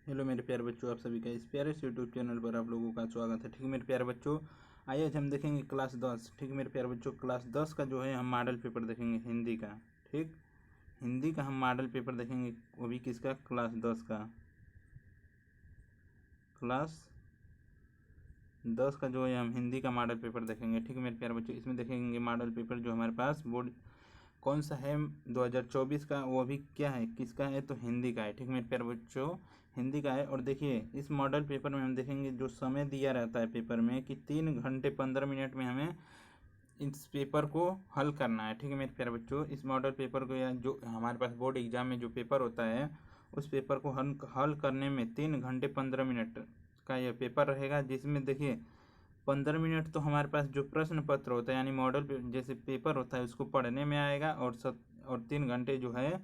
Hello मेरे प्यारे बच्चों, आप सभी का इस प्यारे से यूट्यूब चैनल पर आप लोगों का स्वागत है। ठीक है मेरे प्यारे बच्चों, आइए आज हम देखेंगे क्लास 10। ठीक है मेरे प्यारे बच्चों, क्लास 10 का जो है हम मॉडल पेपर देखेंगे हिंदी का। ठीक, हिंदी का हम मॉडल पेपर देखेंगे, वो भी किसका, क्लास 10 का। क्लास 10 का जो है हम हिंदी का मॉडल पेपर देखेंगे। ठीक है मेरे प्यारे बच्चों, इसमें देखेंगे मॉडल पेपर जो हमारे पास बोर्ड कौन सा है 2024 का, वो भी क्या है, किसका है, तो हिंदी का है। ठीक है मेरे प्यारे बच्चों, हिंदी का है। और देखिए इस मॉडल पेपर में हम देखेंगे जो समय दिया रहता है पेपर में कि 3 घंटे 15 मिनट में हमें इस पेपर को हल करना है। ठीक है मेरे प्यारे बच्चों, इस मॉडल पेपर को या जो हमारे पास बोर्ड एग्जाम में जो पेपर होता है उस पेपर को हल करने में 3 घंटे 15 मिनट का यह पेपर रहेगा, जिसमें देखिए 15 मिनट तो हमारे पास जो प्रश्न पत्र होता है यानी मॉडल जैसे पेपर होता है उसको पढ़ने में आएगा, और 3 घंटे जो है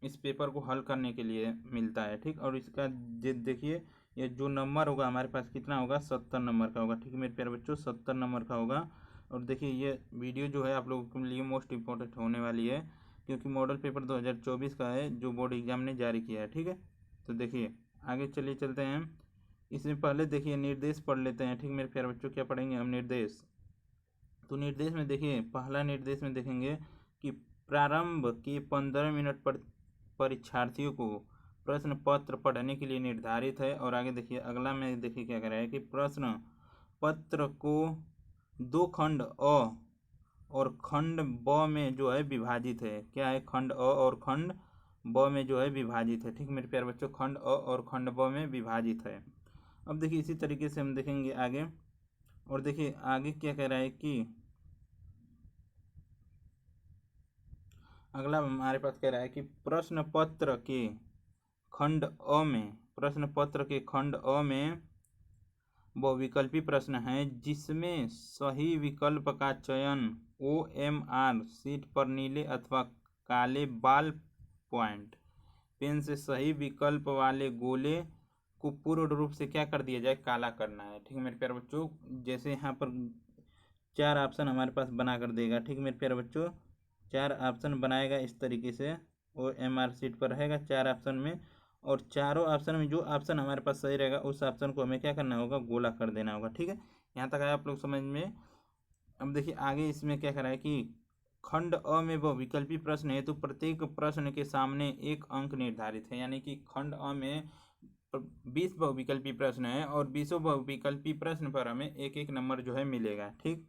इस पेपर को हल करने के लिए मिलता है। ठीक, और इसका देखिए ये जो नंबर होगा हमारे पास कितना होगा, 70 नंबर का होगा। ठीक है मेरे प्यारे बच्चों, 70 नंबर का होगा। और देखिए ये वीडियो जो है आप लोगों के लिए मोस्ट इम्पोर्टेंट होने वाली है, क्योंकि मॉडल पेपर 2024 का है जो बोर्ड एग्जाम ने जारी किया है। ठीक है, तो देखिए आगे चलिए चलते हैं। इसमें पहले देखिए निर्देश पढ़ लेते हैं। ठीक मेरे प्यारे बच्चों, क्या पढ़ेंगे हम, निर्देश। तो निर्देश में देखिए पहला निर्देश में देखेंगे कि प्रारंभ के 15 मिनट पर परीक्षार्थियों को प्रश्न पत्र पढ़ने के लिए निर्धारित है। और आगे देखिए अगला में देखिए क्या कह रहा है कि प्रश्न पत्र को 2 खंड अ और खंड ब में जो है विभाजित है। क्या है, खंड अ और खंड ब में जो है विभाजित है। ठीक मेरे प्यारे बच्चों, खंड अ और खंड ब में विभाजित है। अब देखिए इसी तरीके से हम देखेंगे आगे। और देखिए आगे क्या कह रहा है कि अगला हमारे पास कह रहा है कि प्रश्न पत्र के खंड अ में, प्रश्न पत्र के खंड अ में बहुविकल्पी प्रश्न है जिसमें सही विकल्प का चयन OMR शीट पर नीले अथवा काले बाल पॉइंट पेन से सही विकल्प वाले गोले को पूर्ण रूप से क्या कर दिया जाए, काला करना है। ठीक है मेरे प्यारे बच्चों, जैसे यहाँ पर 4 ऑप्शन हमारे पास बना कर देगा। ठीक है मेरे प्यारे बच्चों, 4 ऑप्शन बनाएगा इस तरीके से, OMR शीट पर रहेगा 4 ऑप्शन में, और चारों ऑप्शन में जो ऑप्शन हमारे पास सही रहेगा उस ऑप्शन को हमें क्या करना होगा, गोला कर देना होगा। ठीक है, यहाँ तक आया आप लोग समझ में। अब देखिए आगे इसमें क्या कह रहा है कि खंड अ में बहुविकल्पी प्रश्न है तो प्रत्येक प्रश्न के सामने 1 अंक निर्धारित है। यानी कि खंड अ में 20 बहुविकल्पी प्रश्न है और 20 बहुविकल्पी प्रश्न पर हमें 1-1 नंबर जो है मिलेगा। ठीक,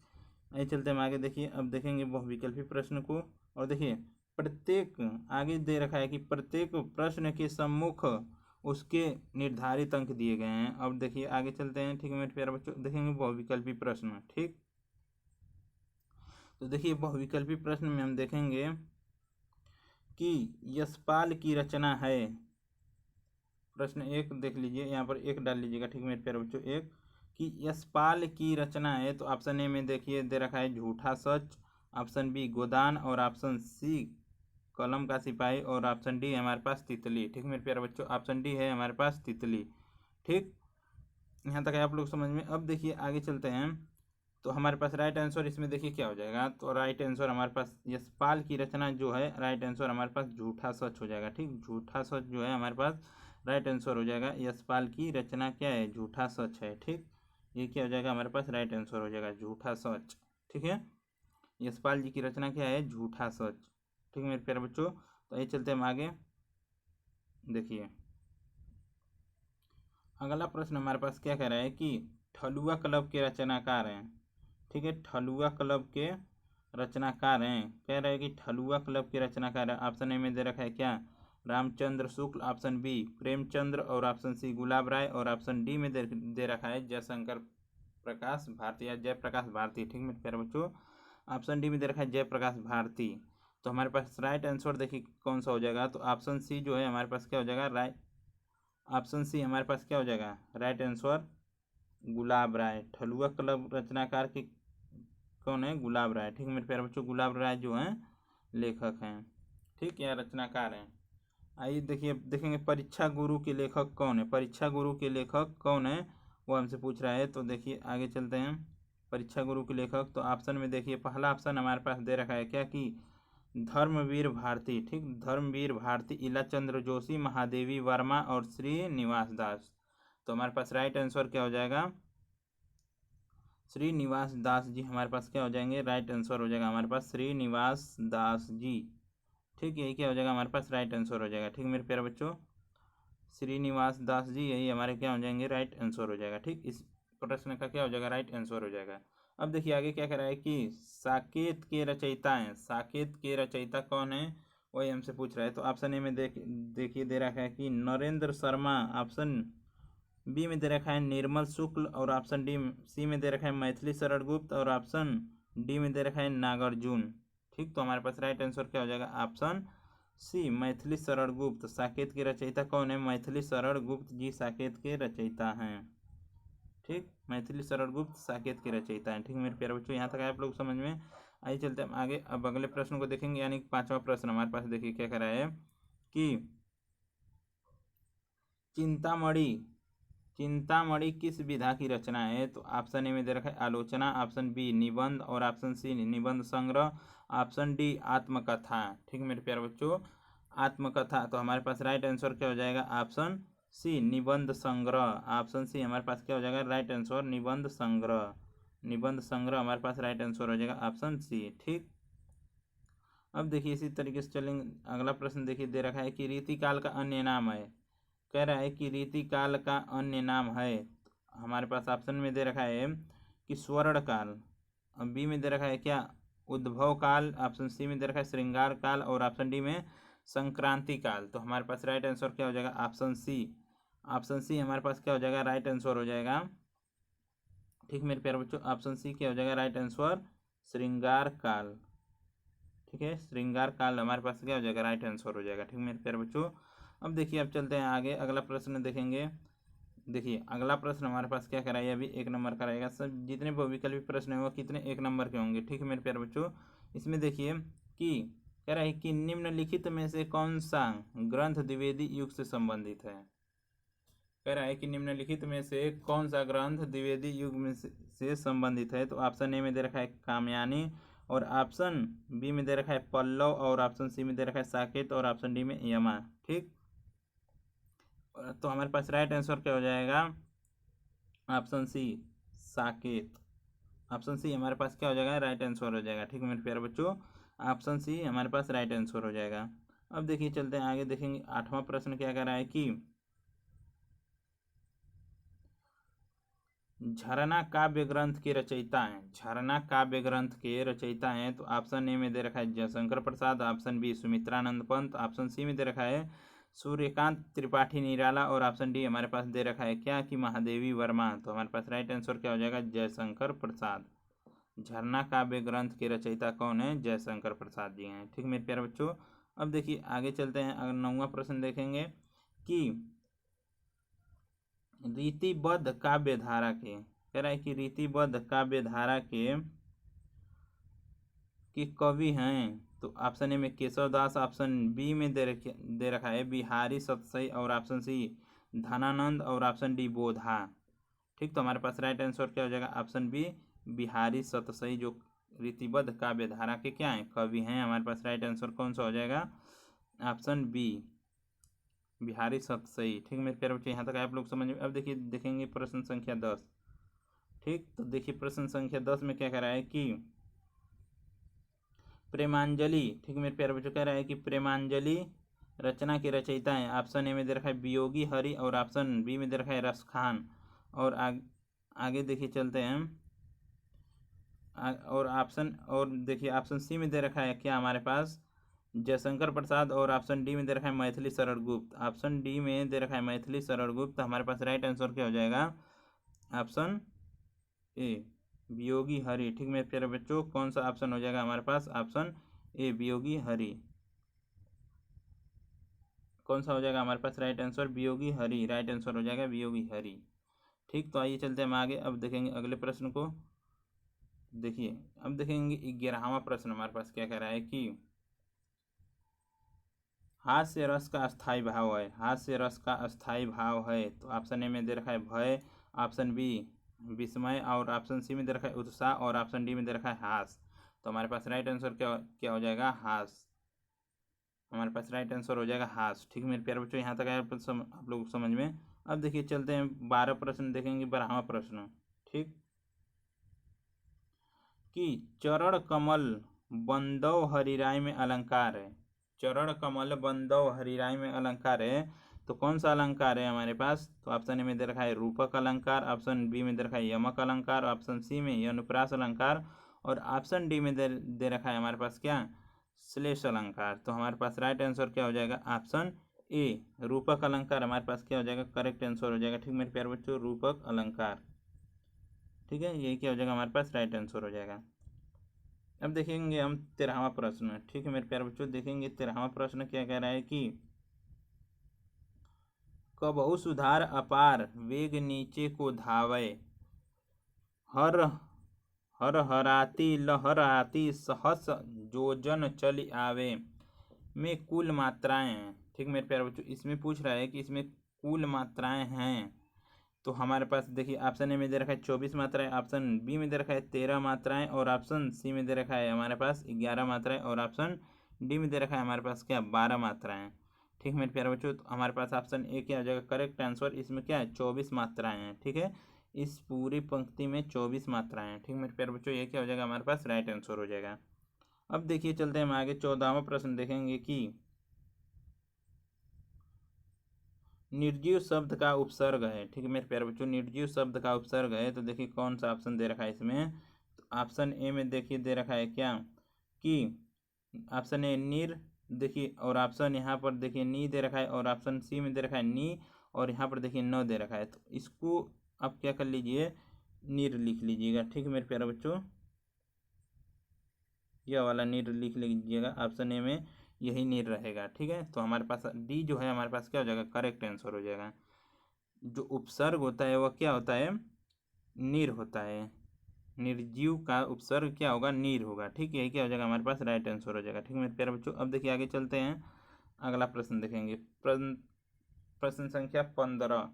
आइए चलते हम आगे। देखिए अब देखेंगे बहुविकल्पी प्रश्न को। और देखिए प्रत्येक आगे दे रखा है कि प्रत्येक प्रश्न के सम्मुख उसके निर्धारित अंक दिए गए हैं। अब देखिए आगे चलते हैं। ठीक है मेरे प्यारे बच्चों, देखेंगे बहुविकल्पी प्रश्न। ठीक, तो देखिए बहुविकल्पी प्रश्न में हम देखेंगे कि यशपाल की रचना है। प्रश्न 1 देख लीजिए, यहाँ पर 1 डाल लीजिएगा। ठीक है मेरे प्यारे बच्चों, 1 कि यशपाल की रचना है, तो ऑप्शन ए में देखिए दे रखा है झूठा सच, ऑप्शन बी गोदान, और ऑप्शन सी कलम का सिपाही, और ऑप्शन डी है हमारे पास तितली। ठीक है मेरे प्यारे बच्चों, ऑप्शन डी है हमारे पास तितली। ठीक, यहाँ तक है आप लोग समझ में। अब देखिए आगे चलते हैं, तो हमारे पास राइट आंसर इसमें देखिए क्या हो जाएगा। तो राइट आंसर हमारे पास यशपाल की रचना जो है, राइट आंसर हमारे पास झूठा सच हो जाएगा। ठीक, झूठा सच जो है हमारे पास राइट आंसर हो जाएगा। यशपाल की रचना क्या है, झूठा सच है। ठीक, ये क्या हो जाएगा हमारे पास, राइट आंसर हो जाएगा झूठा सच। ठीक है, यशपाल जी की रचना क्या है, झूठा सच। ठीक है मेरे प्यारे बच्चों, तो ये चलते हम आगे। देखिए अगला प्रश्न हमारे पास क्या कह रहा है कि ठलुआ क्लब के रचनाकार हैं। ठीक है, ठलुआ क्लब के रचनाकार हैं। कह रहा है कि ठलुआ क्लब के रचनाकार है। ऑप्शन ए में दे रखा है क्या, रामचंद्र शुक्ल, ऑप्शन बी प्रेमचंद्र, और ऑप्शन सी गुलाब राय, और ऑप्शन डी में दे रखा है जयशंकर प्रकाश भारती या जयप्रकाश भारती। ठीक है प्यारे बच्चों, ऑप्शन डी में दे रखा है जयप्रकाश भारती। तो हमारे पास राइट आंसर देखिए कौन सा हो जाएगा, तो ऑप्शन सी जो है हमारे पास क्या हो जाएगा, राइट ऑप्शन सी हमारे पास क्या हो जाएगा, राइट आंसर गुलाब राय। ठलुआ क्लब रचनाकार के कौन है, गुलाब राय। ठीक है मेरे प्यारे बच्चों, गुलाब राय जो हैं लेखक हैं। ठीक, या रचनाकार हैं। आइए देखिए देखेंगे परीक्षा गुरु के लेखक कौन है, परीक्षा गुरु के लेखक कौन है वो हमसे पूछ रहा है। तो देखिए आगे चलते हैं, परीक्षा गुरु के लेखक। तो ऑप्शन में देखिए पहला ऑप्शन हमारे पास दे रखा है क्या कि धर्मवीर भारती, ठीक, धर्मवीर भारती, इला चंद्र जोशी, महादेवी वर्मा और श्रीनिवास दास। तो हमारे पास राइट आंसर क्या हो जाएगा, श्रीनिवास दास जी हमारे पास क्या हो जाएंगे, राइट आंसर हो जाएगा हमारे पास श्रीनिवास दास जी। ठीक, यही क्या हो जाएगा हमारे पास राइट आंसर हो जाएगा। ठीक मेरे प्यारे बच्चों, श्रीनिवास दास जी यही हमारे क्या हो जाएंगे, राइट आंसर हो जाएगा। ठीक, इस प्रश्न का क्या हो जाएगा, राइट आंसर हो जाएगा। अब देखिए आगे क्या कह रहा है कि साकेत के रचयिता हैं, साकेत के रचयिता कौन है, वही हमसे पूछ रहा है। तो ऑप्शन ए में देखिए दे रखा है कि नरेंद्र शर्मा, ऑप्शन बी में दे रखा है निर्मल शुक्ल, और ऑप्शन सी में दे रखा है मैथिली शरण गुप्त, और ऑप्शन डी में दे रखा है नागार्जुन। ठीक, तो हमारे पास राइट आंसर क्या हो जाएगा, ऑप्शन सी मैथिली शरण गुप्त। साकेत के रचयिता कौन है, मैथिली शरण गुप्त जी साकेत के रचयिता हैं। ठीक, मैथिली शरण गुप्त साकेत के रचयिता हैं। ठीक मेरे प्यारे बच्चों, यहाँ तक आप लोग समझ में। आइए चलते हम आगे, अब अगले प्रश्न को देखेंगे, यानी 5वां प्रश्न हमारे पास देखिए क्या कह रहा है कि चिंतामणि, चिंतामणि किस विधा की रचना है। तो ऑप्शन ए में दे रखा है आलोचना, ऑप्शन बी निबंध, और ऑप्शन सी निबंध संग्रह, ऑप्शन डी आत्मकथा। ठीक मेरे प्यारे बच्चों, आत्मकथा। तो हमारे पास राइट आंसर क्या हो जाएगा, ऑप्शन सी निबंध संग्रह। ऑप्शन सी हमारे पास क्या हो जाएगा, राइट आंसर निबंध संग्रह। निबंध संग्रह हमारे पास राइट आंसर हो जाएगा ऑप्शन सी। ठीक, अब देखिए इसी तरीके से चलेंगे, अगला प्रश्न देखिए दे रखा है कि रीतिकाल का अन्य नाम है। कह रहा है कि रीतिकाल का अन्य नाम है। तो हमारे पास ऑप्शन में दे रखा है कि स्वर्ण काल, बी में दे रखा है क्या उद्भव काल, ऑप्शन सी में दे रखा है श्रृंगार काल, और ऑप्शन डी में संक्रांति काल। तो हमारे पास राइट आंसर क्या हो जाएगा, ऑप्शन सी। ऑप्शन सी हमारे पास क्या हो जाएगा, राइट आंसर हो जाएगा। ठीक मेरे प्यारे बच्चों, ऑप्शन सी क्या हो जाएगा राइट आंसर, श्रृंगार काल। ठीक है, श्रृंगार काल हमारे पास क्या हो जाएगा, राइट आंसर हो जाएगा। ठीक मेरे प्यारे बच्चों, अब देखिए अब चलते हैं आगे, अगला प्रश्न देखेंगे। देखिए अगला प्रश्न हमारे पास क्या कराइए, अभी 1 नंबर का रहेगा। सब जितने बहुविकल्पी प्रश्न है वो कितने 1 नंबर के होंगे। ठीक है मेरे प्यारे बच्चों, इसमें देखिए कि कह रहा है कि निम्नलिखित में से कौन सा ग्रंथ द्विवेदी युग से संबंधित है। कह रहा है कि निम्नलिखित में से कौन सा ग्रंथ द्विवेदी युग में से संबंधित है। तो ऑप्शन ए में दे रखा है कामयानी, और ऑप्शन बी में दे रखा है पल्लव, और ऑप्शन सी में दे रखा है साकेत, और ऑप्शन डी में यमा। ठीक, तो हमारे पास राइट आंसर क्या हो जाएगा, option C Saket. Option C हमारे पास क्या हो जाएगा, राइट आंसर हो जाएगा। ठीक है मेरे प्यारे बच्चों, ऑप्शन सी हमारे पास राइट आंसर हो जाएगा। अब देखिए चलते हैं आगे, देखेंगे 8वां प्रश्न क्या कह रहा है कि झरना काव्य ग्रंथ के रचयिता हैं। झरना काव्य ग्रंथ के रचयिता हैं। तो ऑप्शन ए में दे रखा है Jaishankar Prasad, option B Sumitranand Pant, option C में दे रखा है सूर्यकांत त्रिपाठी निराला, और ऑप्शन डी हमारे पास दे रखा है क्या कि महादेवी वर्मा। तो हमारे पास राइट आंसर क्या हो जाएगा, जयशंकर प्रसाद। झरना काव्य ग्रंथ के रचयिता कौन है, जयशंकर प्रसाद जी हैं। ठीक मेरे प्यारे बच्चों, अब देखिए आगे चलते हैं, अगर 9वां प्रश्न देखेंगे कि रीतिबद्ध काव्य धारा के, कह रहा है कि रीतिबद्ध काव्य धारा के कवि हैं। तो ऑप्शन ए में केशव दास, ऑप्शन बी में दे रखा है बिहारी सतसई, और ऑप्शन सी धनानंद, और ऑप्शन डी बोधा। ठीक, तो हमारे पास राइट आंसर क्या हो जाएगा, ऑप्शन बी बिहारी सतसई, जो रीतिबद्ध काव्य धारा के क्या हैं, कवि हैं। हमारे पास राइट आंसर कौन सा हो जाएगा, ऑप्शन बी बिहारी सतसई। ठीक मेरे प्यारे बच्चे, यहाँ तक आप लोग समझ में। अब देखिए देखेंगे प्रश्न संख्या 10। ठीक, तो देखिए प्रश्न संख्या 10 में क्या कह रहा है कि प्रेमांजलि, ठीक मेरे प्यारे बच्चों, कह रहा है कि प्रेमांजलि रचना के रचयिता हैं। ऑप्शन ए में दे रखा है वियोगी हरि, और ऑप्शन बी में दे रखा है रस खान, और आगे देखिए चलते हैं, और देखिए ऑप्शन सी में दे रखा है क्या हमारे पास जयशंकर प्रसाद, और ऑप्शन डी में दे रखा है मैथिली शरण गुप्त। ऑप्शन डी में दे रखा है मैथिली शरण गुप्त। हमारे पास राइट आंसर क्या हो जाएगा, ऑप्शन ए वियोगी हरि। ठीक मेरे प्यारे बच्चों, कौन सा ऑप्शन हो जाएगा हमारे पास, ऑप्शन ए वियोगी हरि। कौन सा हो जाएगा हमारे पास right answer, Viyogi Hari, right answer हो जाएगा वियोगी हरि। ठीक, तो आइए चलते हैं हम आगे, अब देखेंगे अगले प्रश्न को। देखिए अब देखेंगे 11वां प्रश्न हमारे पास क्या कह रहा है कि हास्य रस का अस्थाई भाव है। हास्य रस का अस्थाई भाव है। तो ऑप्शन ए में दे रखा है भय, ऑप्शन बी विस्मय, और ऑप्शन सी में दे रखा है उत्साह, और ऑप्शन डी में दे रखा है हास। तो हमारे पास राइट आंसर क्या क्या हो जाएगा, हास। हमारे पास राइट आंसर हो जाएगा हास। ठीक है मेरे प्यारे बच्चों, यहाँ तक आया आप लोग समझ में। अब देखिए चलते हैं 12 प्रश्न देखेंगे, 12वां प्रश्न। ठीक, कि चरण कमल बंदव हरिराय में अलंकार है। चरण कमल बंदव हरिराय में अलंकार है, तो कौन सा अलंकार है हमारे पास? तो ऑप्शन ए में दे रखा है रूपक अलंकार, ऑप्शन बी में दे रखा है यमक अलंकार, ऑप्शन सी में अनुप्रास अलंकार, और ऑप्शन डी में दे रखा है हमारे पास क्या, श्लेष अलंकार। तो हमारे पास राइट आंसर क्या हो जाएगा, ऑप्शन ए रूपक अलंकार हमारे पास क्या हो जाएगा, करेक्ट आंसर हो जाएगा। ठीक मेरे प्यारे बच्चों, रूपक अलंकार। ठीक है, यही क्या हो जाएगा हमारे पास राइट आंसर हो जाएगा। अब देखेंगे हम 13वां प्रश्न। ठीक है मेरे प्यारे बच्चों, देखेंगे 13वां प्रश्न क्या कह रहा है कि कबहु सुधार अपार वेग नीचे को धावे, हर हर हराती लहराती सहस जोजन चल आवे में कुल मात्राएं हैं। ठीक मेरे प्यारे बच्चों, इसमें पूछ रहा है कि इसमें कुल मात्राएं हैं। तो हमारे पास देखिए ऑप्शन ए में दे रखा है 24 मात्राएं, ऑप्शन बी में दे रखा है 13 मात्राएं, और ऑप्शन सी में दे रखा है हमारे पास 11 मात्राएं, और ऑप्शन डी में दे रखा है हमारे पास क्या, 12 मात्राएं। ठीक मेरे प्यारे बच्चों, तो हमारे पास ऑप्शन ए क्या हो जाएगा करेक्ट आंसर। इसमें क्या है, 24 मात्राएं हैं। ठीक है, इस पूरी पंक्ति में 24 मात्राएं हैं। ठीक मेरे प्यारे बच्चों, ये क्या हो जाएगा हमारे पास राइट आंसर हो जाएगा। अब देखिए चलते हैं हम आगे 14वां प्रश्न देखेंगे कि निर्जीव शब्द का उपसर्ग है। ठीक है मेरे प्यारे बच्चों, निर्जीव शब्द का उपसर्ग है, तो देखिए कौन सा ऑप्शन दे रखा है इसमें। तो ऑप्शन ए में देखिए दे रखा है क्या, कि ऑप्शन ए निर, देखिए, और ऑप्शन यहाँ पर देखिए नी दे रखा है, और ऑप्शन सी में दे रखा है नी, और यहाँ पर देखिए न दे रखा है। तो इसको आप क्या कर लीजिए, निर लिख लीजिएगा। ठीक है मेरे प्यारे बच्चों, यह वाला नीर लिख लीजिएगा, ऑप्शन ए में यही नीर रहेगा। ठीक है, तो हमारे पास डी जो है हमारे पास क्या हो जाएगा, करेक्ट आंसर हो जाएगा। जो उपसर्ग होता है वह क्या होता है, नीर होता है। निर्जीव का उपसर्ग क्या होगा, नीर होगा। ठीक है, यही क्या हो जाएगा हमारे पास राइट आंसर हो जाएगा। ठीक है मेरे प्यारे बच्चों, अब देखिए आगे चलते हैं, अगला प्रश्न देखेंगे। प्रश्न संख्या 15।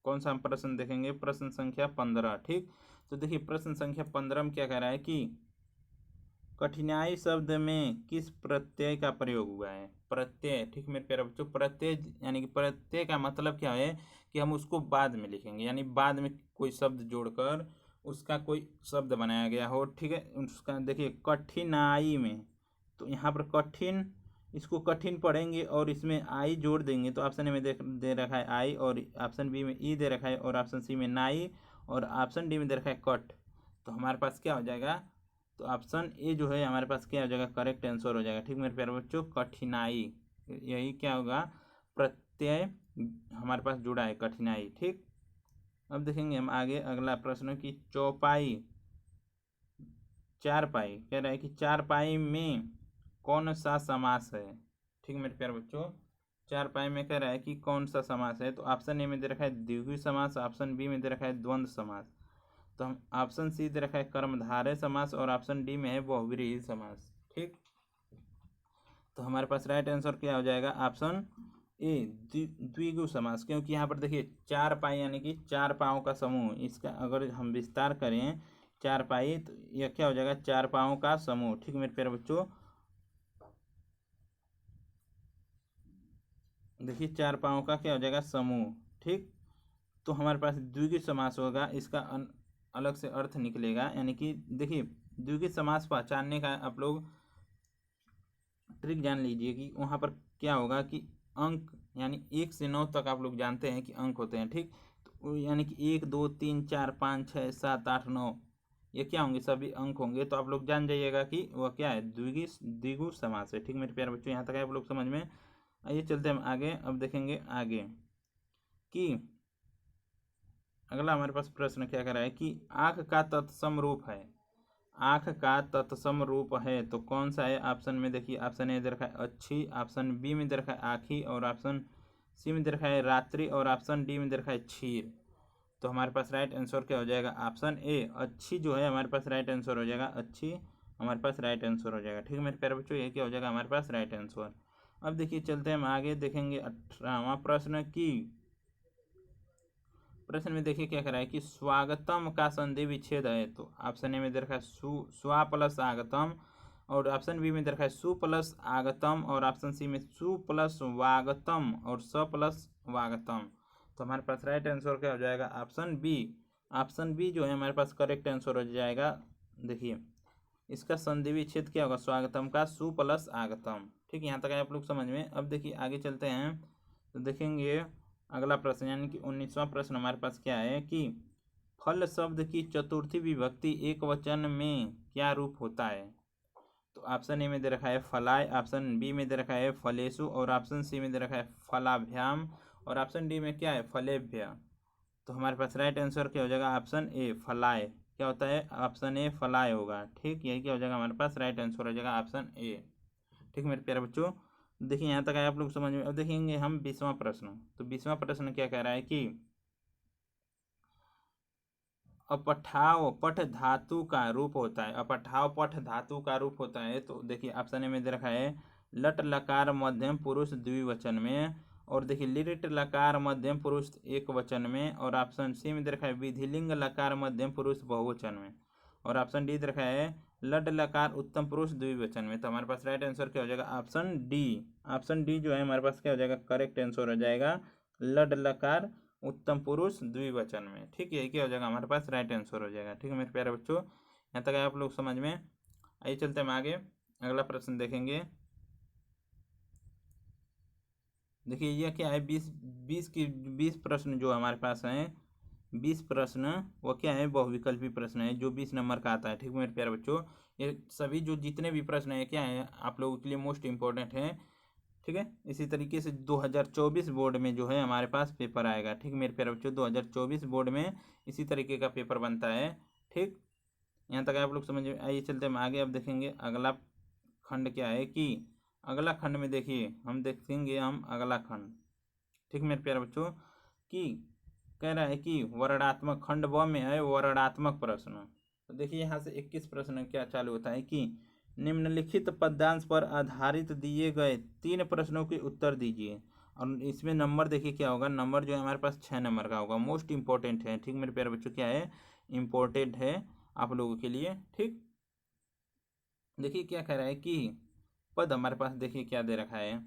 कौन सा हम प्रश्न देखेंगे, प्रश्न संख्या 15। ठीक, तो देखिए प्रश्न संख्या 15 में क्या कह रहा है कि कठिनाई शब्द में किस प्रत्यय का प्रयोग हुआ है, प्रत्यय। ठीक मेरे प्यारे बच्चों, प्रत्यय यानी कि प्रत्यय का मतलब क्या है कि हम उसको बाद में लिखेंगे, यानी बाद में कोई शब्द जोड़कर उसका कोई शब्द बनाया गया हो। ठीक है, उसका देखिए कठिनाई में, तो यहाँ पर कठिन, इसको कठिन पढ़ेंगे और इसमें आई जोड़ देंगे, तो ऑप्शन ए में दे रखा है आई, और ऑप्शन बी में ई दे रखा है, और ऑप्शन सी में नाई, और ऑप्शन डी में दे रखा है कट। तो हमारे पास क्या हो जाएगा, तो ऑप्शन ए जो है हमारे पास क्या हो जाएगा, करेक्ट आंसर हो जाएगा। ठीक मेरे प्यारे बच्चों, कठिनाई, यही क्या होगा, प्रत्यय हमारे पास जुड़ा है, कठिनाई। ठीक, अब देखेंगे हम आगे अगला प्रश्न की चौपाई, चारपाई, कह रहा है कि चारपाई में कौन सा समास है। ठीक मेरे प्यारे बच्चों, चारपाई में कह रहा है कि कौन सा समास है, तो ऑप्शन ए में दे रखा है द्विगु समास, ऑप्शन बी में दे रखा है द्वंद्व समास, तो हम ऑप्शन सी दे रखा है कर्मधारय समास, और ऑप्शन डी में है बहुव्रीहि समास। ठीक, तो हमारे पास राइट आंसर क्या हो जाएगा, ऑप्शन ए द्विगु समास, क्योंकि यहाँ पर देखिए चार पाई यानी कि चार पाँव का समूह, इसका अगर हम विस्तार करें चार पाई, तो यह क्या हो जाएगा, चार पाँव का समूह। ठीक मेरे प्यारे बच्चों, देखिए चार पाँव का क्या हो जाएगा, समूह। ठीक, तो हमारे पास द्विगु समास होगा, इसका अलग से अर्थ निकलेगा, यानी कि देखिए द्विगु समास पहचानने का आप लोग ट्रिक जान लीजिए कि वहाँ पर क्या होगा कि अंक, यानी 1 से 9 तक आप लोग जानते हैं कि अंक होते हैं। ठीक, तो यानी कि 1 2 3 4 5 6 7 8 9, ये क्या होंगे, सभी अंक होंगे, तो आप लोग जान जाइएगा कि वह क्या है, द्विगु समास है। ठीक मेरे प्यारे बच्चों, यहाँ तक आप लोग समझ में। आइए चलते हम आगे, अब देखेंगे आगे कि अगला हमारे पास प्रश्न क्या कर रहा है कि आँख का तत्सम रूप है, आँख का तत्सम रूप है, तो कौन सा है। ऑप्शन में देखिए ऑप्शन ए दे रखा है अच्छी, ऑप्शन बी में दे रखा है आँखी, और ऑप्शन सी में दे रखा है रात्रि, और ऑप्शन डी में दे रखा है क्षीर। तो हमारे पास राइट आंसर क्या हो जाएगा, ऑप्शन ए अच्छी जो है हमारे पास राइट आंसर हो जाएगा, अच्छी हमारे पास राइट आंसर हो जाएगा। ठीक है मेरे प्यारे बच्चों, ये क्या हो जाएगा हमारे पास राइट आंसर। अब देखिए चलते हैं हम आगे, देखेंगे 18वां प्रश्न की प्रश्न में देखिए क्या कह रहा है कि स्वागतम का संधि विच्छेद है, तो ऑप्शन ए में दे रखा है स्वा प्लस आगतम, और ऑप्शन बी में दे रखा है सु प्लस आगतम, और ऑप्शन सी में सु प्लस वागतम और स प्लस वागतम। तो हमारे पास राइट आंसर क्या हो जाएगा? Option B. ऑप्शन बी जो है हमारे पास करेक्ट आंसर हो जाएगा। देखिए इसका संधि विच्छेद क्या होगा? स्वागतम का सु प्लस आगतम। ठीक, यहाँ तक आप लोग समझ में। अब देखिए आगे चलते हैं तो देखेंगे अगला प्रश्न, यानी कि 19वां प्रश्न हमारे पास क्या है कि फल शब्द की चतुर्थी विभक्ति एक वचन में क्या रूप होता है? तो ऑप्शन ए में दे रखा है फलाय, ऑप्शन बी में दे रखा है फलेशु, और ऑप्शन सी में दे रखा है फलाभ्याम, और ऑप्शन डी में क्या है? फलेभ्य। तो हमारे पास राइट आंसर क्या हो जाएगा? Option A fly. क्या होता है? ऑप्शन ए फलाय होगा। ठीक, यही क्या हो जाएगा हमारे पास? राइट आंसर हो जाएगा ऑप्शन ए। ठीक मेरे प्यारे बच्चों, देखिए यहाँ तक आए आप लोग समझ में। अब देखेंगे हम 20वां प्रश्न। तो 20वां प्रश्न क्या कह रहा है कि अपठाव पठ धातु का रूप होता है। अपठाव पठ धातु का रूप होता है। तो देखिए ऑप्शन ए में दे रखा है लट लकार मध्यम पुरुष द्विवचन में, और देखिए लिट लकार मध्यम पुरुष एक वचन में, और ऑप्शन सी में दे रखा है विधिलिंग लकार मध्यम पुरुष बहुवचन में, और ऑप्शन डी दे रखा है लड लकार उत्तम पुरुष द्विवचन में। तो हमारे पास राइट आंसर क्या हो जाएगा? Option D. ऑप्शन डी जो है हमारे पास क्या हो जाएगा? करेक्ट आंसर हो जाएगा लड लकार उत्तम पुरुष द्विवचन में। ठीक, यही क्या हो जाएगा हमारे पास? राइट आंसर हो जाएगा। ठीक है मेरे प्यारे बच्चों, यहाँ तक आप लोग समझ में। आइए चलते हम आगे, अगला प्रश्न देखेंगे। देखिए यह क्या है? 20 प्रश्न जो हमारे पास हैं, 20 प्रश्न वो क्या है? बहुविकल्पी प्रश्न है जो 20 नंबर का आता है। ठीक मेरे प्यारे बच्चों, ये सभी जो जितने भी प्रश्न है क्या है आप लोगों के लिए मोस्ट इंपॉर्टेंट है। ठीक है, इसी तरीके से 2024 बोर्ड में जो है हमारे पास पेपर आएगा। ठीक मेरे प्यारे बच्चों, 2024 बोर्ड में इसी तरीके का पेपर बनता है। ठीक, यहाँ तक आप लोग समझ में। आइए चलते हम आगे, अब देखेंगे अगला खंड क्या है कि अगला खंड में देखिए हम देखेंगे हम अगला खंड। ठीक मेरे प्यारे बच्चों, कि कह रहा है कि वर्णात्मक खंड व में है वर्णात्मक प्रश्न। तो देखिए यहाँ से 21 प्रश्न क्या चालू होता है कि निम्नलिखित पद्यांश पर आधारित दिए गए 3 प्रश्नों के उत्तर दीजिए। और इसमें नंबर देखिए क्या होगा? नंबर जो है हमारे पास 6 नंबर का होगा। मोस्ट इंपॉर्टेंट है। ठीक मेरे प्यारे बच्चों, क्या है? इंपॉर्टेंट है आप लोगों के लिए। ठीक, देखिए क्या कह रहा है कि पद हमारे पास देखिए क्या दे रखा है,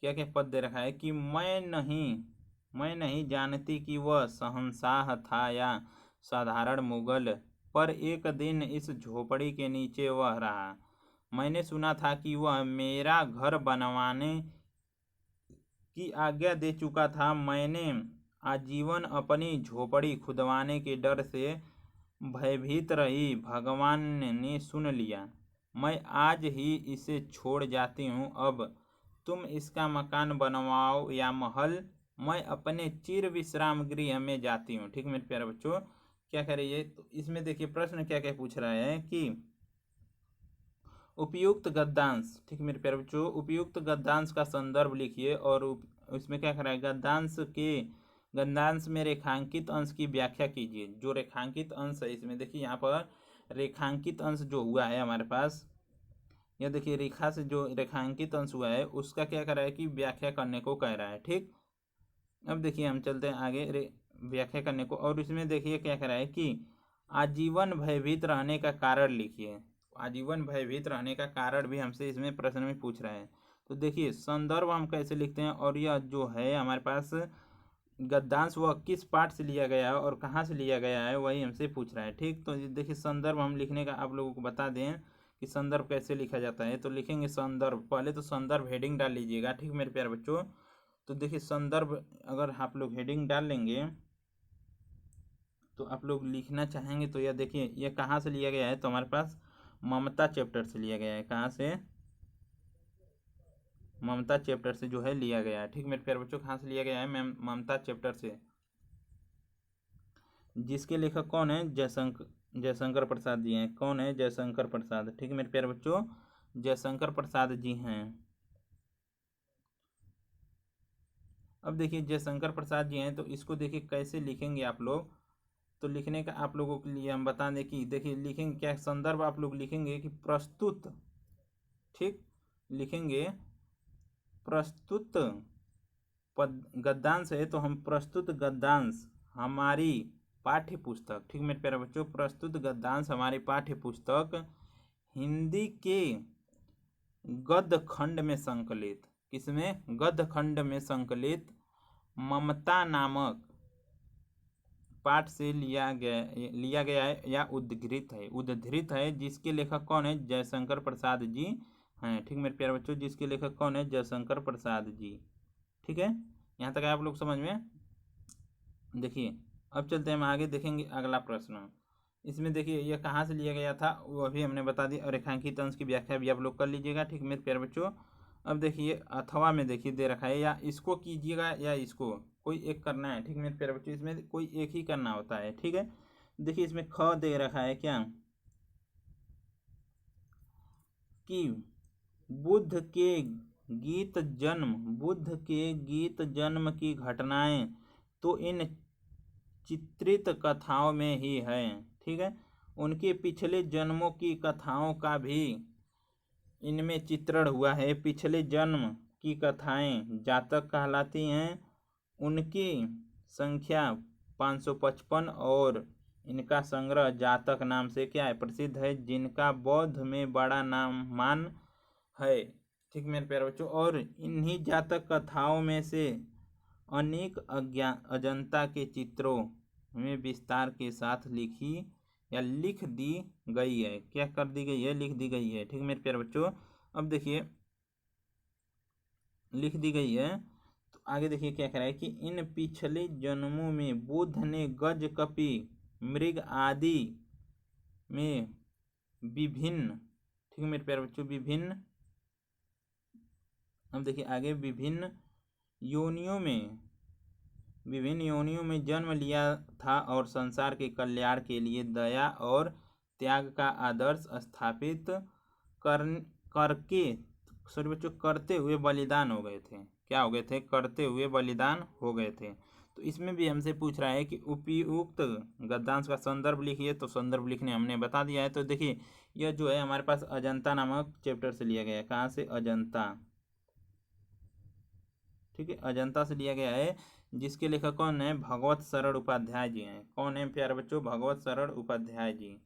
क्या क्या पद दे रखा है कि मैं नहीं जानती कि वह शहंशाह था या साधारण मुगल, पर एक दिन इस झोपड़ी के नीचे वह रहा। मैंने सुना था कि वह मेरा घर बनवाने की आज्ञा दे चुका था। मैंने आजीवन अपनी झोपड़ी खुदवाने के डर से भयभीत रही। भगवान ने सुन लिया। मैं आज ही इसे छोड़ जाती हूँ। अब तुम इसका मकान बनवाओ या महल, मैं अपने चिर विश्राम गृह में जाती हूँ। ठीक मेरे प्यारे बच्चों, क्या कह रही है? तो इसमें देखिए प्रश्न क्या क्या पूछ रहा है कि उपयुक्त गद्यांश। ठीक मेरे प्यारे बच्चों, उपयुक्त गद्यांश का संदर्भ लिखिए, और इसमें क्या कर रहा है? गद्यांश में रेखांकित अंश की व्याख्या कीजिए। जो रेखांकित अंश है इसमें देखिए यहाँ पर रेखांकित अंश जो हुआ है हमारे पास, यह देखिए रेखा से जो रेखांकित अंश हुआ है उसका क्या कर रहा है कि व्याख्या करने को कह रहा है। ठीक, अब देखिए हम चलते हैं आगे व्याख्या करने को, और इसमें देखिए क्या कह रहा है कि आजीवन भयभीत रहने का कारण लिखिए। आजीवन भयभीत रहने का कारण भी हमसे इसमें प्रश्न में पूछ रहा है। तो देखिए संदर्भ हम कैसे लिखते हैं, और यह जो है हमारे पास गद्यांश वह किस पाठ से लिया गया है और कहाँ से लिया गया है वही हमसे पूछ रहा है। ठीक, तो देखिए संदर्भ हम लिखने का आप लोगों को बता दें कि संदर्भ कैसे लिखा जाता है। तो लिखेंगे संदर्भ, पहले तो संदर्भ हेडिंग डाल लीजिएगा। ठीक मेरे प्यारे बच्चों, तो देखिए संदर्भ अगर आप लोग हेडिंग डाल लेंगे तो आप लोग लिखना चाहेंगे तो यह देखिए यह कहाँ से लिया गया है? तो हमारे पास ममता चैप्टर से लिया गया है। कहाँ से? ममता चैप्टर से जो है लिया गया है। ठीक मेरे प्यारे बच्चों, कहाँ से लिया गया है? ममता चैप्टर से, जिसके लेखक कौन है? जयशंकर प्रसाद जी हैं। कौन है? जयशंकर प्रसाद। ठीक है मेरे प्यारे बच्चों, जयशंकर प्रसाद जी हैं। अब देखिए जयशंकर प्रसाद जी हैं, तो इसको देखिए कैसे लिखेंगे आप लोग। तो लिखने का आप लोगों के लिए हम बता दें कि देखिए लिखेंगे क्या? संदर्भ आप लोग लिखेंगे कि प्रस्तुत। ठीक, लिखेंगे प्रस्तुत गद्यांश है तो हम प्रस्तुत गद्यांश हमारी पाठ्य पुस्तक, ठीक मेरे प्यारे बच्चों, प्रस्तुत गद्यांश हमारी पाठ्य पुस्तक हिंदी के गद्य खंड में संकलित, किसमें, गद्य खंड में संकलित ममता नामक पाठ से लिया गया है या उद्धृत है जिसके लेखक कौन है, जयशंकर प्रसाद जी हैं। ठीक मेरे प्यारे बच्चों, जिसके लेखक कौन है, जयशंकर प्रसाद जी। ठीक है, यहाँ तक है आप लोग समझ में। देखिए अब चलते हैं हम आगे, देखेंगे अगला प्रश्न। इसमें देखिए यह कहाँ से लिया गया था वो अभी हमने बता दी, और रेखांकित अंश की व्याख्या भी आप लोग कर लीजिएगा। ठीक मेरे प्यारे बच्चों, अब देखिए अथवा में देखिए दे रखा है, या इसको कीजिएगा या इसको, कोई एक करना है। ठीक मेरे प्यारे बच्चों, इसमें कोई एक ही करना होता है। ठीक है, देखिए इसमें ख दे रखा है क्या, कि बुद्ध के गीत जन्म की घटनाएं तो इन चित्रित कथाओं में ही है। ठीक है, उनके पिछले जन्मों की कथाओं का भी इनमें चित्रण हुआ है। पिछले जन्म की कथाएं जातक कहलाती हैं। उनकी संख्या 555 और इनका संग्रह जातक नाम से क्या है, प्रसिद्ध है, जिनका बौद्ध में बड़ा नाम मान है। ठीक मेरे प्यारे बच्चों, और इन्हीं जातक कथाओं में से अनेक अजंता के चित्रों में विस्तार के साथ लिख दी गई है। क्या कर दी गई है, लिख दी गई है। ठीक मेरे प्यारे बच्चों, अब देखिए लिख दी गई है तो आगे देखिए क्या कह रहा है कि इन पिछले जन्मों में बुद्ध ने गज, कपि, मृग आदि में विभिन्न, ठीक मेरे प्यारे बच्चों, विभिन्न, अब देखिए आगे, विभिन्न योनियों में जन्म लिया था और संसार के कल्याण के लिए दया और त्याग का आदर्श स्थापित करते हुए बलिदान हो गए थे। क्या हो गए थे, करते हुए बलिदान हो गए थे। तो इसमें भी हमसे पूछ रहा है कि उपयुक्त गद्यांश का संदर्भ लिखिए, तो संदर्भ लिखने हमने बता दिया है। तो देखिए यह जो है हमारे पास अजंता नामक चैप्टर से लिया गया है। कहाँ से, अजंता। ठीक है, अजंता से लिया गया है, जिसके लेखक कौन है, भगवत शरण उपाध्याय जी हैं। कौन है प्यारे बच्चों, भगवत शरण उपाध्याय जी।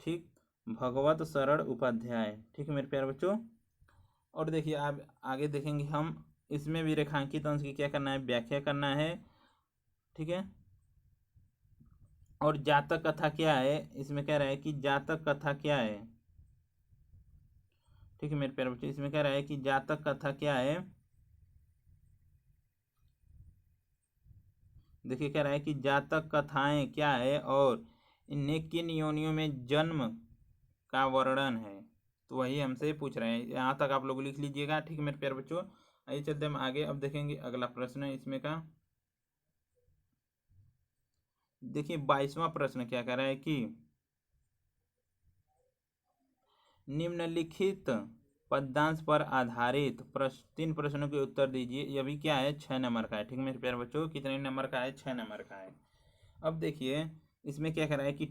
ठीक, भगवत शरण उपाध्याय। ठीक है मेरे प्यारे बच्चों, और देखिए आप आगे देखेंगे हम, इसमें भी रेखांकित अंश की क्या करना है, व्याख्या करना है। ठीक है, और जातक कथा क्या है, इसमें कह रहा है कि जातक कथा क्या है। ठीक है मेरे प्यारे बच्चों, इसमें कह रहा है कि जातक कथा क्या है। देखिए कह रहा है कि जातक कथाएं क्या है और इन्हें किन योनियों में जन्म का वर्णन है। तो वही हमसे पूछ रहे हैं, यहाँ तक आप लोग लिख लीजिएगा। ठीक है मेरे प्यारे बच्चों, आइए चलते हम आगे, अब देखेंगे अगला प्रश्न है इसमें का। देखिए 22वां प्रश्न क्या कह रहा है कि निम्नलिखित पद्यांश पर आधारित 3 प्रश्नों के उत्तर दीजिए। यह भी क्या है, 6 नंबर का है। ठीक है मेरे प्यारे बच्चों, कितने नंबर का है, 6 नंबर का है। अब देखिए इसमें क्या कह रहा है कि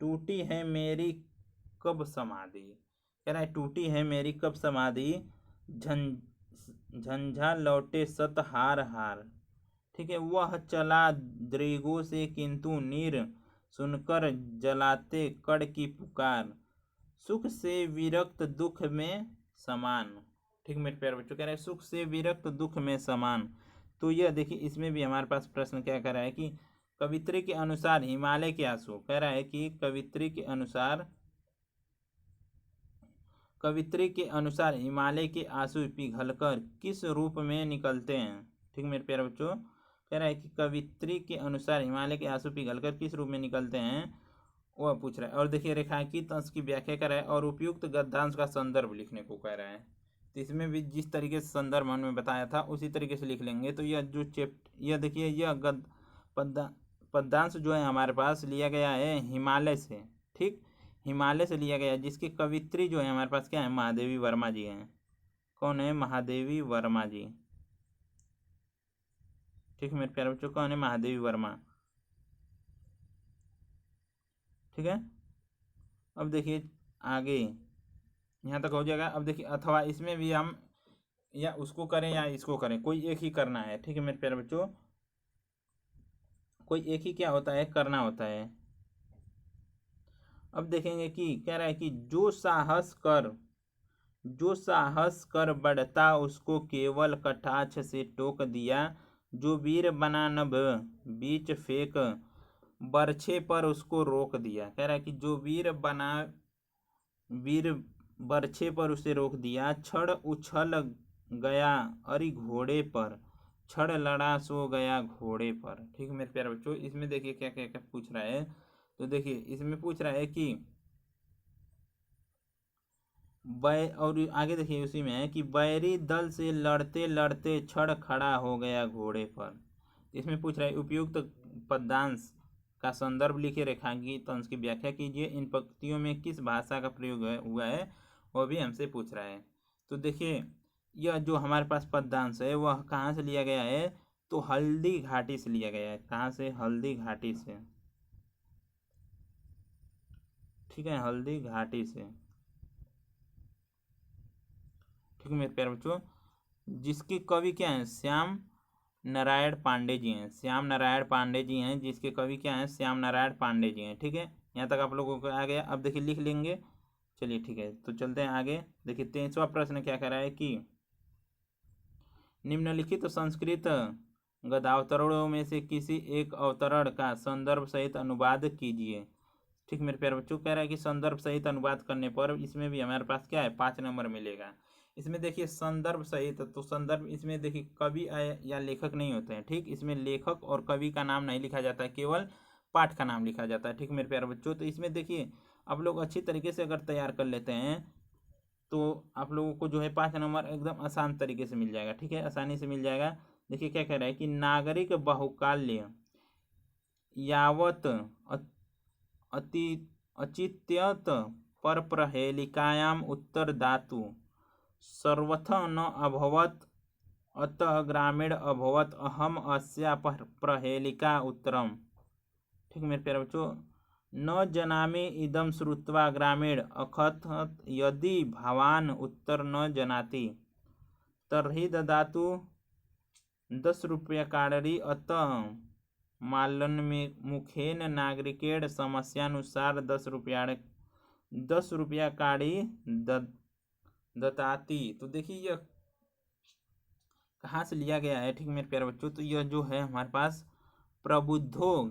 टूटी है मेरी कब समाधि। कह रहा है टूटी है मेरी कब समाधि, झंझा लौटे सत हार हार। ठीक है, वह चला दृगों से किंतु नीर सुनकर जलाते कड़ की पुकार, सुख से विरक्त दुख में समान। ठीक मेरे प्यारे बच्चों, कह रहे हैं सुख से विरक्त दुख में समान। तो यह देखिए इसमें भी हमारे पास प्रश्न क्या कर रहा है कि कवित्री के अनुसार हिमालय के आंसू, कह रहा है कि कवित्री के अनुसार हिमालय के आंसू पिघलकर किस रूप में निकलते हैं। ठीक मेरे प्यारे बच्चों, कह रहा है कि कवित्री के अनुसार हिमालय के आंसू पिघलकर किस रूप में निकलते हैं, वह पूछ रहा है। और देखिए रेखांकित अंश की व्याख्या कर रहा है और उपयुक्त गद्यांश का संदर्भ लिखने को कह रहा है। तो इसमें भी जिस तरीके से संदर्भ हमने बताया था उसी तरीके से लिख लेंगे। तो यह जो यह देखिए यह पद्यांश जो है हमारे पास लिया गया है हिमालय से। ठीक, हिमालय से लिया गया है, जिसकी कवित्री जो है हमारे पास क्या है, महादेवी वर्मा जी हैं। कौन है, महादेवी वर्मा जी। ठीक है मेरे प्यारे बच्चों, कौन है, महादेवी वर्मा। ठीक है, अब देखिए आगे यहाँ तक हो जाएगा। अब देखिए अथवा, इसमें भी हम या उसको करें या इसको करें, कोई एक ही करना है। ठीक है मेरे प्यारे बच्चों, कोई एक ही क्या होता है, करना होता है। अब देखेंगे कि कह रहा है कि जो साहस कर बढ़ता उसको केवल कटाक्ष से टोक दिया, जो वीर बना नभ बीच फेंक बरछे पर उसको रोक दिया। कह रहा है कि जो वीर बरछे पर उसे रोक दिया, क्षण उछल गया अरि घोड़े पर, क्षण लड़ा सो गया घोड़े पर। ठीक है मेरे प्यारे बच्चों, इसमें देखिए क्या क्या क्या पूछ रहा है। तो देखिए इसमें पूछ रहा है कि और आगे देखिए उसी में है कि बैरी दल से लड़ते लड़ते क्षण खड़ा हो गया घोड़े पर। इसमें पूछ रहा है उपयुक्त पद्यांश का संदर्भ लिखे रेखांकित अंश की व्याख्या कीजिए, इन पंक्तियों में किस भाषा का प्रयोग हुआ है वह भी हमसे पूछ रहा है। तो देखिए यह जो हमारे पास पद्यांश है वह कहाँ से लिया गया है, तो हल्दी घाटी से लिया गया है। कहाँ से, हल्दी घाटी से। ठीक है, हल्दी घाटी से। ठीक है मेरे प्यारे बच्चों, जिसके कवि क्या हैं, श्याम नारायण पांडे जी हैं। श्याम नारायण पांडे जी हैं जिसके कवि क्या हैं, श्याम नारायण पांडे जी हैं। ठीक है, यहाँ तक आप लोगों को आ गया। अब देखिए लिख लेंगे। चलिए ठीक है, तो चलते हैं आगे। देखिए 23वां प्रश्न क्या कह रहा है कि निम्नलिखित संस्कृत गद्यावतरणों में से किसी एक अवतरण का संदर्भ सहित अनुवाद कीजिए। ठीक मेरे प्यारे बच्चों, कह रहा है कि संदर्भ सहित अनुवाद करने पर इसमें भी हमारे पास क्या है, 5 नंबर मिलेगा। इसमें देखिए संदर्भ सहित, तो संदर्भ इसमें देखिए कवि या लेखक नहीं होते हैं। ठीक, इसमें लेखक और कवि का नाम नहीं लिखा जाता है, केवल पाठ का नाम लिखा जाता है। ठीक मेरे प्यारे बच्चों, तो इसमें देखिए आप लोग अच्छी तरीके से अगर तैयार कर लेते हैं तो आप लोगों को जो है 5 नंबर एकदम आसान तरीके से मिल जाएगा। ठीक है, आसानी से मिल जाएगा। देखिए क्या कह रहा है कि नागरिक बहुकाल्य यावत अति अचित्यत पर प्रहेलिकायाम उत्तर धातु सर्वथा न अभवत, अतः ग्रामीण अभवत अहम अस्या प्रहेलिका उत्तरम। ठीक मेरे प्यारे बच्चों, न जनामि इदम श्रुत्वा ग्रामीण अकथत यदि भवान उत्तर न जनाति तर्हि ददातु 10 रूप्यकाणि, अतः मालन्मुखेन नागरिकेण समस्यानुसार 10 रूप्यकाणि दत्ताति। तो देखिए यह कहाँ से लिया गया है। ठीक मेरे प्यारे बच्चों, तो यह जो है हमारे पास प्रबुद्धो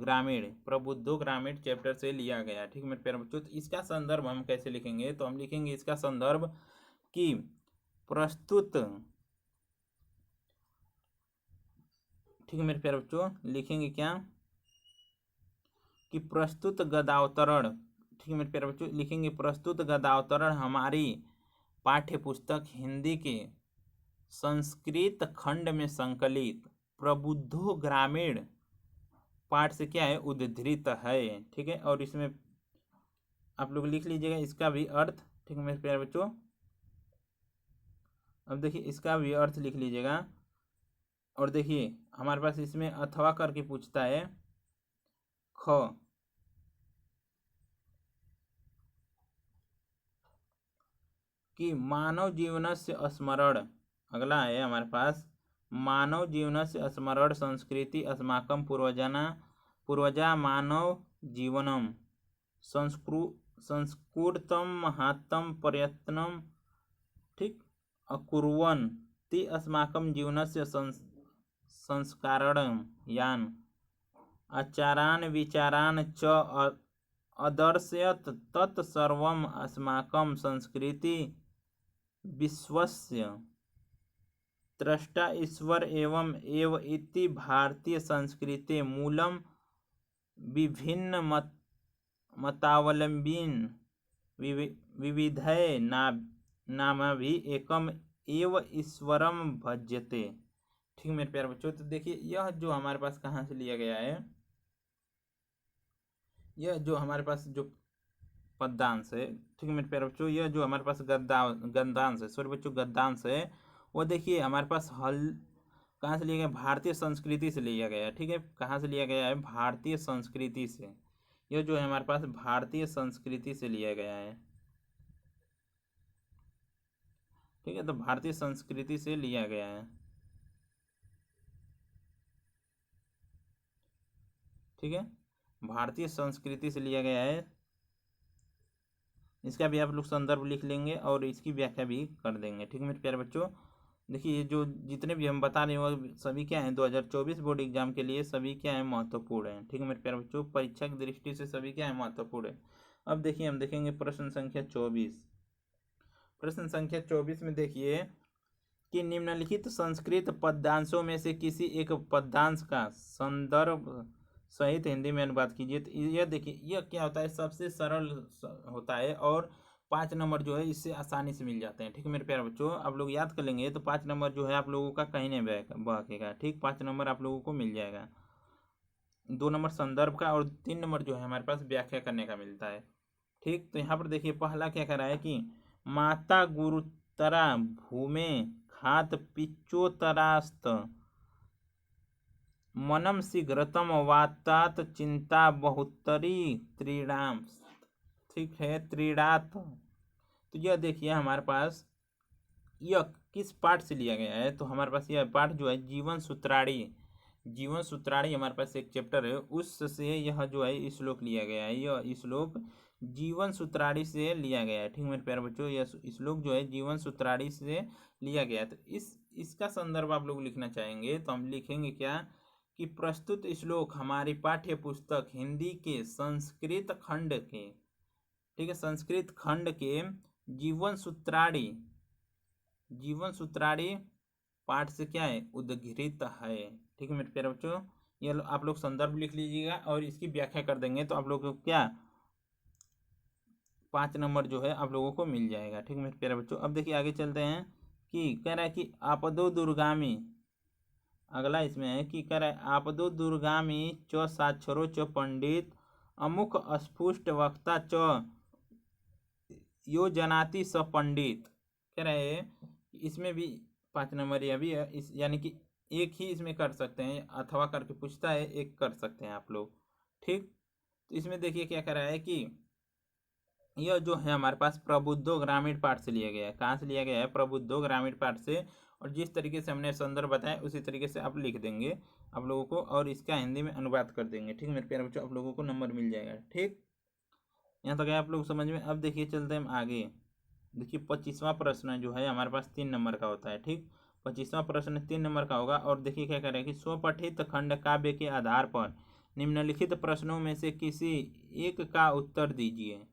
ग्रामीण चैप्टर से लिया गया। ठीक मेरे प्यारे बच्चों, तो इसका संदर्भ हम कैसे लिखेंगे, तो हम लिखेंगे इसका संदर्भ कि प्रस्तुत, ठीक है मेरे प्यारे बच्चों, लिखेंगे क्या कि प्रस्तुत गद्यावतरण। ठीक है मेरे प्यारे बच्चों, लिखेंगे प्रस्तुत गद्यावतरण हमारी पाठ्य पुस्तक हिंदी के संस्कृत खंड में संकलित प्रबुद्धो ग्रामीण पाठ से क्या है, उद्धृत है। ठीक है, और इसमें आप लोग लिख लीजिएगा इसका भी अर्थ। ठीक है मेरे प्यारे बच्चों, अब देखिए इसका भी अर्थ लिख लीजिएगा। और देखिए हमारे पास इसमें अथवा करके पूछता है ख, कि मानव जीवनस्य स्मरण, अगला है हमारे पास मानव जीवनस्य स्मरण संस्कृति अस्माकं पूर्वजा मानव जीवनम संस्कृतं महात्म प्रयत्नं, ठीक, अकुर्वन् ते अस्माकं जीवनस्य संस्कारणं यान् आचारान् विचारान् च अदर्शयत् तत् सर्वम् अस्माकं संस्कृति विश्वस्य द्रष्टा ईश्वर एव इति भारतीय संस्कृते मूलम विभिन्न मतावलंबीन विविधय नामभि एकम एव ईश्वरम भज्यते। ठीक मेरे प्यारे बच्चों, तो देखिए यह जो हमारे पास कहाँ से लिया गया है, यह जो हमारे पास जो पद्यांश है, ठीक है मेरे प्यारे बच्चों, यह जो हमारे पास गद्यांश है, सॉरी बच्चों गद्यांश है, वो देखिए हमारे पास कहाँ से लिया गया, भारतीय संस्कृति से लिया गया है। ठीक है, कहाँ से लिया गया है, भारतीय संस्कृति से। यह जो है हमारे पास भारतीय संस्कृति से लिया गया है। ठीक है, तो भारतीय संस्कृति से लिया गया है। ठीक है, भारतीय संस्कृति से लिया गया है। इसका भी आप लोग संदर्भ लिख लेंगे और इसकी व्याख्या भी कर देंगे। ठीक है मेरे प्यारे बच्चों, देखिए ये जो जितने भी हम बता रहे हैं सभी क्या हैं 2024 बोर्ड एग्जाम के लिए सभी क्या है महत्वपूर्ण है। ठीक है मेरे प्यारे बच्चों, परीक्षा की दृष्टि से सभी क्या है महत्वपूर्ण है। अब देखिए हम देखेंगे प्रश्न संख्या 24। प्रश्न संख्या 24 में देखिए कि निम्नलिखित संस्कृत पद्यांशों में से किसी एक पद्यांश का संदर्भ सहित हिंदी में अनुवाद कीजिए। तो यह देखिए यह क्या होता है, सबसे सरल होता है और 5 नंबर जो है इससे आसानी से मिल जाते हैं। ठीक है मेरे प्यारे बच्चों, आप लोग याद कर लेंगे तो 5 नंबर जो है आप लोगों का कहीं नहीं बहकेगा। ठीक, 5 नंबर आप लोगों को मिल जाएगा। 2 नंबर संदर्भ का और 3 नंबर जो है हमारे पास व्याख्या करने का मिलता है। ठीक, तो यहाँ पर देखिए पहला क्या कह रहा है कि माता गुरुतरा भूमे खात पिच्चोतरास्त मनम शीघ्रतम वातात चिंता बहुतरी त्रीणाम। ठीक है, त्रीणात। तो यह देखिए हमारे पास यह किस पाठ से लिया गया है, तो हमारे पास यह पाठ जो है जीवन सूत्राणी, जीवन सूत्राणी हमारे पास एक चैप्टर है उससे यह जो है श्लोक लिया गया है। यह श्लोक जीवन सूत्राणी से लिया गया है। ठीक मेरे प्यारे बच्चों, यह श्लोक जो है जीवन सूत्राणी से लिया गया है। तो इसका संदर्भ आप लोग लिखना चाहेंगे तो हम लिखेंगे क्या कि प्रस्तुत श्लोक हमारी पाठ्य पुस्तक हिंदी के संस्कृत खंड के, ठीक है, संस्कृत खंड के जीवन सूत्राणी, जीवन सूत्राणी पाठ से क्या है उद्धृत है। ठीक है मेरे प्यारे बच्चों, ये आप लोग संदर्भ लिख लीजिएगा और इसकी व्याख्या कर देंगे तो आप लोग को क्या 5 नंबर जो है आप लोगों को मिल जाएगा। ठीक है मेरे प्यारे बच्चों, अब देखिए आगे चलते हैं कि कह रहा है कि आपदो दुर्गामी, अगला इसमें है कि कह रहा है आपदो दुर्गामी च साक्षरो च पंडित अमुक अस्फुष्ट वक्ता च यो जनाति स पंडित। कह रहे हैं इसमें भी 5 नंबर या भी है, इस यानी कि एक ही इसमें कर सकते हैं अथवा करके पूछता है, एक कर सकते हैं आप लोग। ठीक, तो इसमें देखिए क्या कर रहा है कि यह जो है हमारे पास प्रबुद्धो ग्रामीण पाठ से लिया गया है। कहाँ से लिया गया है, प्रबुद्धो ग्रामीण पाठ से। और जिस तरीके से हमने संदर्भ बताया उसी तरीके से आप लिख देंगे आप लोगों को और इसका हिंदी में अनुवाद कर देंगे। ठीक मेरे प्यारे बच्चों, आप लोगों को नंबर मिल जाएगा। ठीक, यहाँ तक है आप लोग समझ में। अब देखिए चलते हैं हम आगे। देखिए 25वां प्रश्न जो है हमारे पास 3 नंबर का होता है। ठीक, 25वां प्रश्न 3 नंबर का होगा और देखिए क्या कह रहा है कि स्वपठित खंड काव्य के आधार पर निम्नलिखित प्रश्नों में से किसी एक का उत्तर दीजिए।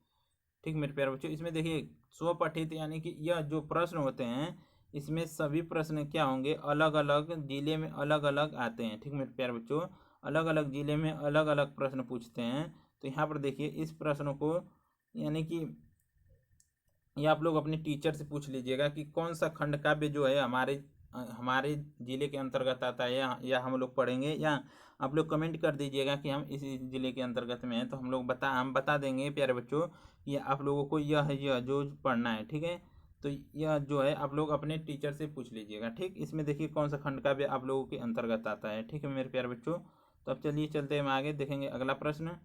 ठीक मेरे प्यारे बच्चों, इसमें देखिए स्वपठित यानी कि यह जो प्रश्न होते हैं इसमें सभी प्रश्न क्या होंगे अलग अलग जिले में अलग अलग आते हैं। ठीक मेरे प्यारे बच्चों, अलग अलग जिले में अलग अलग प्रश्न पूछते हैं। तो यहाँ पर देखिए इस प्रश्न को यानी कि ये आप लोग अपने टीचर से पूछ लीजिएगा कि कौन सा खंड काव्य जो है हमारे जिले के अंतर्गत आता है या हम लोग पढ़ेंगे, या आप लोग कमेंट कर दीजिएगा कि हम इसी जिले के अंतर्गत में हैं तो हम बता देंगे प्यारे बच्चों कि आप लोगों को यह जो पढ़ना है। ठीक है, तो यह जो है आप लोग अपने टीचर से पूछ लीजिएगा। ठीक, इसमें देखिए कौन सा खंड काव्य आप लोगों के अंतर्गत आता है। ठीक है मेरे प्यारे बच्चों, तो अब चलिए चलते हैं हम आगे देखेंगे अगला प्रश्न।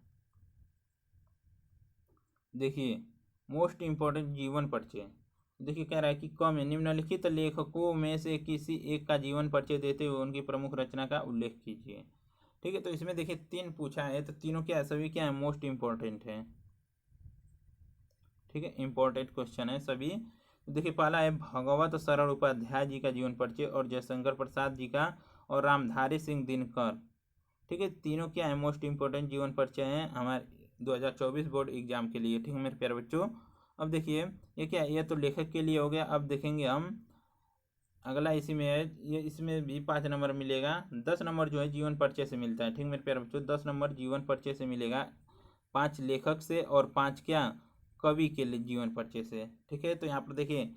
देखिए मोस्ट इम्पोर्टेंट जीवन परिचय। देखिए कह रहा है कि क में निम्नलिखित लेखकों में से किसी एक का जीवन परिचय देते हुए उनकी प्रमुख रचना का उल्लेख कीजिए। ठीक है, तो इसमें देखिए 3 पूछा है तो तीनों क्या है सभी क्या है मोस्ट इम्पोर्टेंट है। ठीक है, इम्पोर्टेंट क्वेश्चन है सभी। तो देखिए पहला है भगवत शरण उपाध्याय जी का जीवन परिचय और जयशंकर प्रसाद जी का और रामधारी सिंह दिनकर। ठीक है, तीनों क्या है मोस्ट इम्पोर्टेंट जीवन परिचय हैं हमारे 2024 बोर्ड एग्जाम के लिए। ठीक है मेरे प्यारे बच्चों, अब देखिए ये क्या है, ये तो लेखक के लिए हो गया। अब देखेंगे हम अगला इसी में है, ये इसमें भी 5 नंबर मिलेगा। 10 नंबर जो है जीवन परिचय से मिलता है। ठीक मेरे प्यारे बच्चों, 10 नंबर जीवन परिचय से मिलेगा, 5 लेखक से और 5 क्या कवि के लिए जीवन परिचय से। ठीक है, तो यहाँ पर देखिए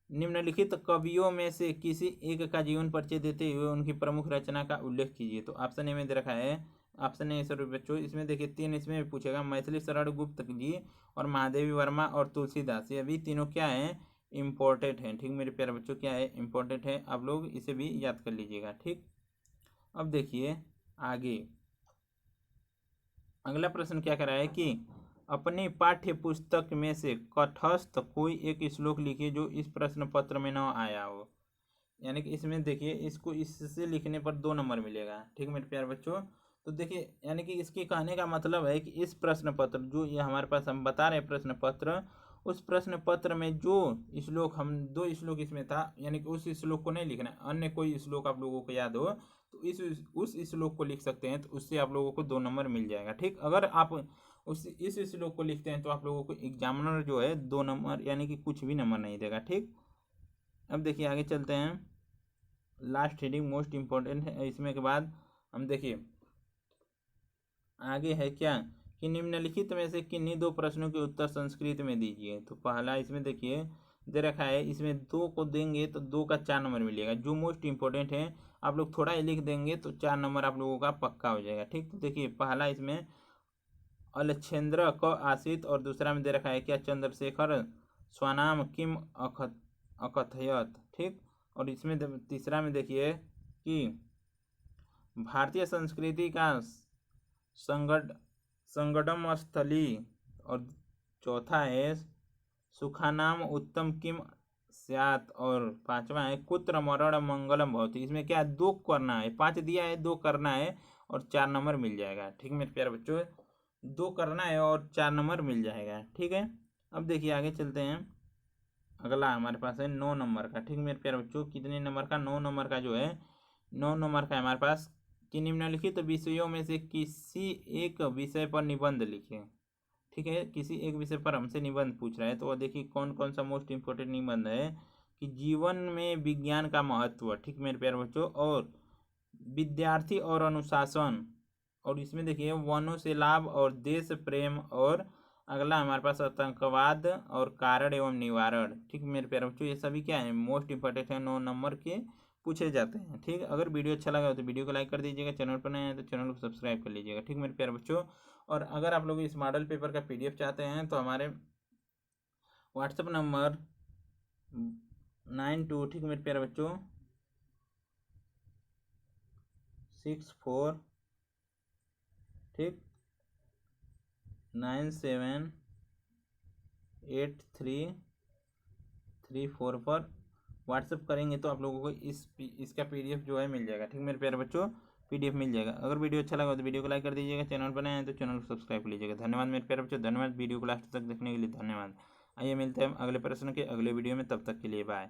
निम्नलिखित कवियों में से किसी एक का जीवन परिचय देते हुए उनकी प्रमुख रचना का उल्लेख कीजिए। तो ऑप्शन ए में दे रखा है, ऑप्शन ए सर बच्चों इसमें देखिए 3 इसमें भी पूछेगा, मैथिली शरण गुप्त जी और महादेवी वर्मा और तुलसीदास। ये अभी तीनों क्या है इम्पोर्टेंट हैं। ठीक मेरे प्यारे बच्चों क्या है इम्पोर्टेंट है, आप लोग इसे भी याद कर लीजिएगा। ठीक, अब देखिए आगे अगला प्रश्न क्या कर रहा है कि अपनी पाठ्य पुस्तक में से तटस्थ कोई एक श्लोक लिखिए जो इस प्रश्न पत्र में न आया हो। यानी कि इसमें देखिए, इसको इससे लिखने पर 2 नंबर मिलेगा। ठीक मेरे प्यारे बच्चों, तो देखिए यानी कि इसके कहने का मतलब है कि इस प्रश्न पत्र जो ये हमारे पास हम बता रहे हैं प्रश्न पत्र, उस प्रश्न पत्र में जो श्लोक हम 2 श्लोक इसमें था, यानी कि उस श्लोक को नहीं लिखना है, अन्य कोई श्लोक आप लोगों को याद हो तो उस श्लोक को लिख सकते हैं, तो उससे आप लोगों को 2 नंबर मिल जाएगा। ठीक, अगर आप इस श्लोक को लिखते हैं तो आप लोगों को एग्जामिनर जो है 2 नंबर यानी कि कुछ भी नंबर नहीं देगा। ठीक, अब देखिए आगे चलते हैं। लास्ट रीडिंग मोस्ट इम्पोर्टेंट है, इसमें के बाद हम देखिए आगे है क्या कि निम्नलिखित में से किन्हीं 2 प्रश्नों के उत्तर संस्कृत में दीजिए। तो पहला इसमें देखिए दे रखा है, इसमें 2 को देंगे तो 2 का 4 नंबर मिलेगा। जो मोस्ट इंपॉर्टेंट है आप लोग थोड़ा ही लिख देंगे तो 4 नंबर आप लोगों का पक्का हो जाएगा। ठीक, तो देखिए पहला इसमें अलक्षेंद्र क आसित, और दूसरा में दे रखा है क्या चंद्रशेखर स्वनाम किम अकथयत। ठीक, और इसमें तीसरा में देखिए कि भारतीय संस्कृति का संगडम स्थली, और चौथा है सुखानाम उत्तम किम स्यात्, और पांचवा है कुत्र मरण मंगलम भवति। इसमें क्या 2 करना है, 5 दिया है 2 करना है और 4 नंबर मिल जाएगा। ठीक मेरे प्यारे बच्चों, 2 करना है और 4 नंबर मिल जाएगा। ठीक है, अब देखिए आगे चलते हैं। अगला हमारे पास है 9 नंबर का। ठीक मेरे प्यारे बच्चों, कितने नंबर का? 9 नंबर का जो है 9 नंबर का हमारे पास कि निम्नलिखित विषयों में से किसी एक विषय पर निबंध लिखें। ठीक है, किसी एक विषय पर हमसे निबंध पूछ रहा है, तो देखिए कौन कौन सा मोस्ट इम्पोर्टेंट निबंध है कि जीवन में विज्ञान का महत्व। ठीक मेरे प्यारे बच्चों, और विद्यार्थी और अनुशासन, और इसमें देखिए वनों से लाभ और देश प्रेम, और अगला हमारे पास आतंकवाद और कारण एवं निवारण। ठीक मेरे प्यारे बच्चों, ये सभी क्या है मोस्ट इंपॉर्टेंट है, 9 नंबर के पूछे जाते हैं। ठीक, अगर वीडियो अच्छा लगा हो तो वीडियो को लाइक कर दीजिएगा, चैनल पर नए हैं तो चैनल को सब्सक्राइब कर लीजिएगा। ठीक मेरे प्यारे बच्चों, और अगर आप लोग इस मॉडल पेपर का PDF चाहते हैं तो हमारे व्हाट्सएप नंबर 92, ठीक मेरे प्यारे बच्चों 64 ठीक 978334 पर व्हाट्सएप करेंगे तो आप लोगों को इसका PDF जो है मिल जाएगा। ठीक मेरे प्यारे बच्चों, PDF मिल जाएगा। अगर वीडियो अच्छा लगा तो वीडियो को लाइक कर दीजिएगा, चैनल पर नए हैं तो चैनल को सब्सक्राइब कर लीजिएगा। धन्यवाद मेरे प्यारे बच्चों, धन्यवाद वीडियो को लास्ट तक देखने के लिए, धन्यवाद। आइए मिलते हैं अगले प्रश्न के अगले वीडियो में, तब तक के लिए बाय।